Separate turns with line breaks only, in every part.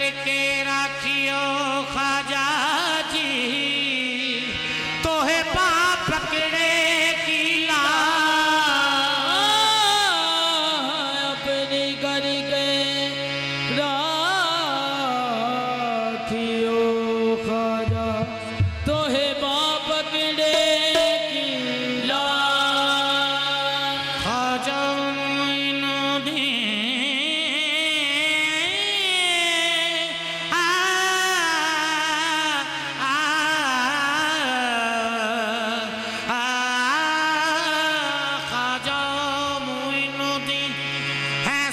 करके राखियो ख्वाजा जी, तोहे पा पकड़े की ला
अपनी करके राखियो ख्वाजा, तोहे पा पकड़े की ला।
ख्वाजा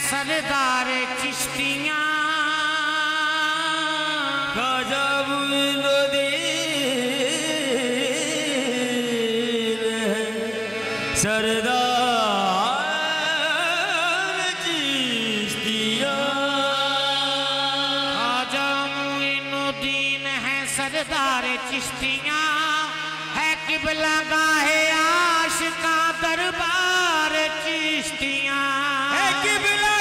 सरदार चिश्तियाँ,
ख्वाजा मुइनुद्दीन सरदार चिश्तियाँ।
ख्वाजा मुइनुद्दीन है सरदार चिश्तियाँ, है किबला गाहे आशिका दरबार चिश्तियाँ,
है किबला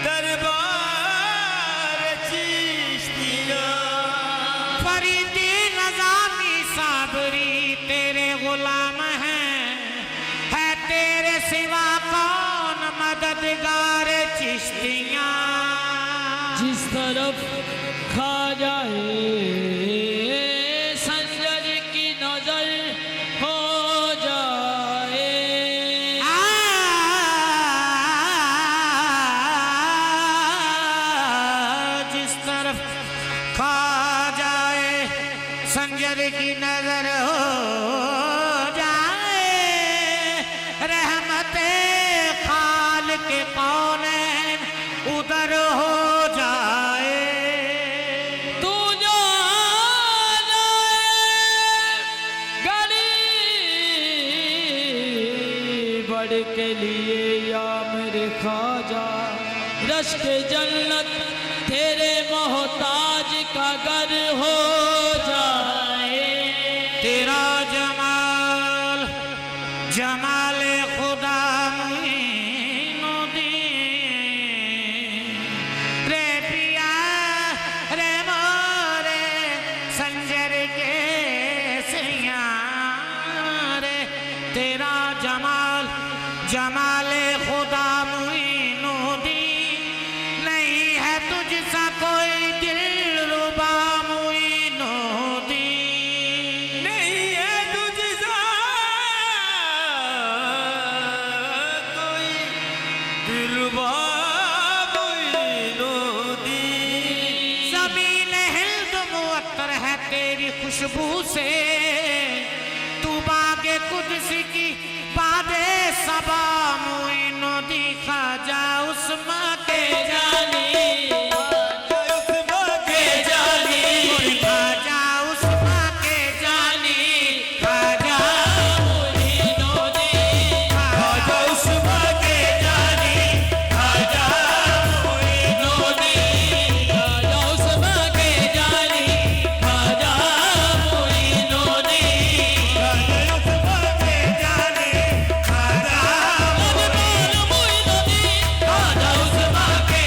दरबार चिश्तियाँ। फरीदी नज़ामी साबरी तेरे गुलाम हैं, है तेरे सिवा कौन मददगार चिश्तियाँ।
जिस तरफ खा जाए संजर की नजर हो जाए,
जिस तरफ खा जाए संजर की नजर हो जाए, रहमते खालिक कौनैन उधर हो जाए।
तू जो गरीब बढ़ के लिए या मेरे ख्वाजा, रश्क जन्नत तेरे मोहताज का घर हो जाए।
तेरा जमाल जमाल खुदा मुइनुद्दीन रे पिया रे मोरे संजर के सियां रे। तेरा जमाल जमाल खुदा मुइनुद्दीन, नहीं है तुझसा कोई दिलरुबा मुइनुद्दीन,
नहीं है तुझसा कोई दिलरुबा मुइनुद्दीन।
ज़मीन हिंद मुअत्तर है तेरी खुशबू से, तू बागे कुद्स की बादे सबा मुइनुद्दीन। ख्वाजा उस्मा के जानी, ख्वाजा उस्मा के जानी, ख्वाजा मुइनुद्दीन, ख्वाजा उस्मा के जानी, ख्वाजा मुइनुद्दीन,
ख्वाजा उस्मा के जानी, ख्वाजा मुइनुद्दीन,
ख्वाजा उस्मा के जानी, ख्वाजा
मुइनुद्दीन, ख्वाजा उस्मा के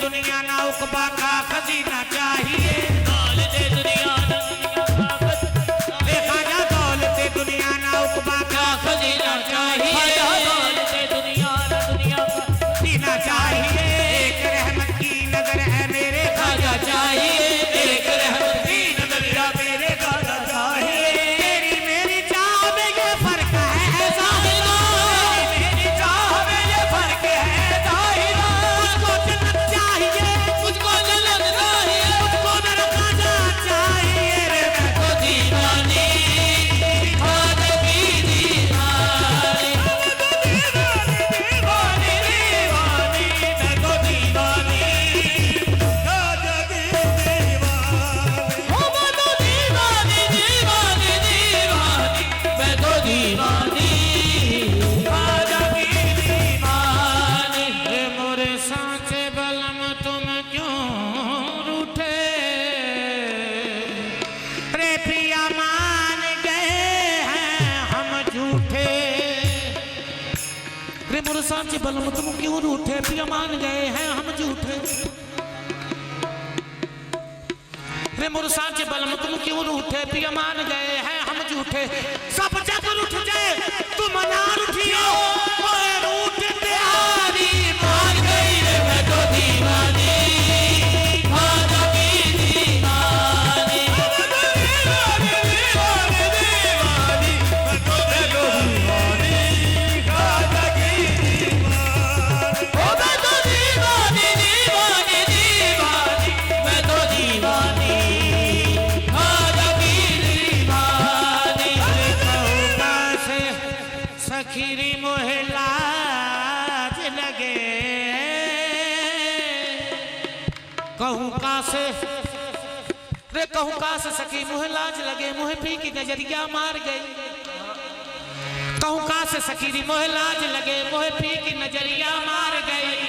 दुनिया ना उकबा का खजीना चाहिए
दौलते दुनिया ना
देखा जा दौलते दुनिया ना उकबा का
खजीना चाहिए दौलते दुनिया ना दुनिया का
खजीना चाहिए एक रहमत की नजर है मेरे
खाजा चाहिए एक रहमत
की नजर है मेरे खाजा चाहिए तेरी मेरी चाह में ये फर्क है ज़ाहिरा मेरी चाह में ये फर्क है ज़ाहिरा मुझको जन्नत चाहिए
मुझको जन्नत चाहिए
मुझको मेरा खाजा चाहिए रे मैं
तो दीवानी खाजा की दीवानी
दीवानी दीवानी मैं तो दीवानी खाजा की दीवानी
हो मैं तो दीवानी दीवानी दीवानी मैं तो दीवानी
खाजा की
दीवानी
रे मोरे सांचे बलम तुम क्यों रूठे रे पिया मान गए हैं हम झूठे रे मोरे सांचे बलम तुम क्यों रूठे पिया मान गए हैं हम झूठे रे मोरे सांचे बलम तुम क्यों रूठे पिया मान गए हैं हम झूठे सब जग रूठ जाए तुम ना रूठियो ओए रूठ प्यारी
मान गई रे मैं तो दीवानी खाजा की दीवानी हो मैं तो दीवानी दीवानी दीवानी मैं तो दीवानी खाजा की दीवानी
सखीरी मोहलाज लगे कहूँ का से रे कहूँ का से सखी मोहलाज लगे मुँह पी की नजरिया मार गई कहूँ का से सखीरी मोहलाज लगे मुँह पी की नजरिया मार गई